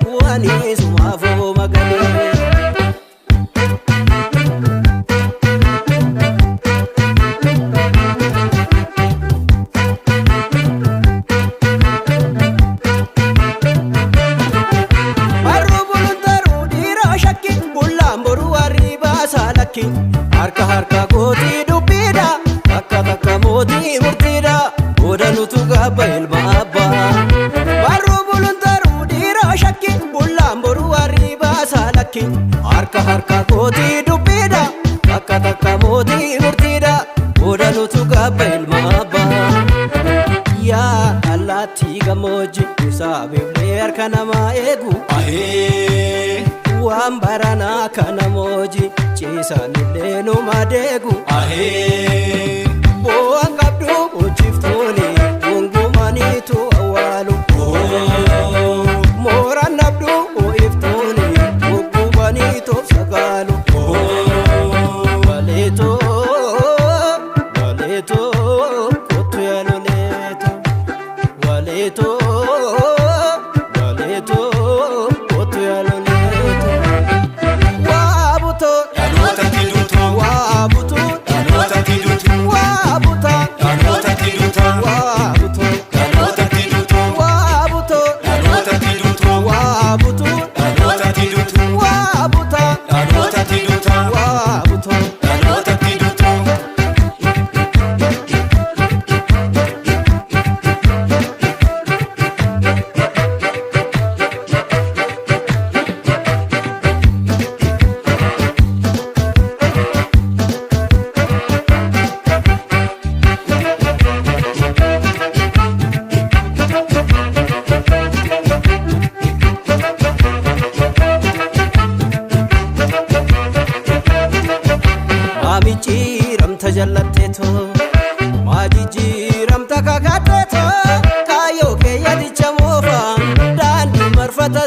kuwani sumafo magale harka harka gooti dubida takka takka mooti murtida odanutu gabba ilma abba barru buluntaru dira shakki bullaan boru arriba salakki harka harka gooti dubida takka takka mooti murtida odanutu gabba ilma abba ya allatti gamoji isaabifne harka nama eegu ahee waan barana kana moji ciisanillee numa deegu ahee bu'aan qabdu hojjiftuni gungumaniitu awwaalu mooraan nabdu iftuni gungumaniitu sagaalu waleetoo waleetoo kottu yaaloleeto waleetoo waleetoo kottu yaaloleeto Michiramta jallatteeto maajijiramta kakaddeeto kaayoo keeyyadicha moofa daandii marfata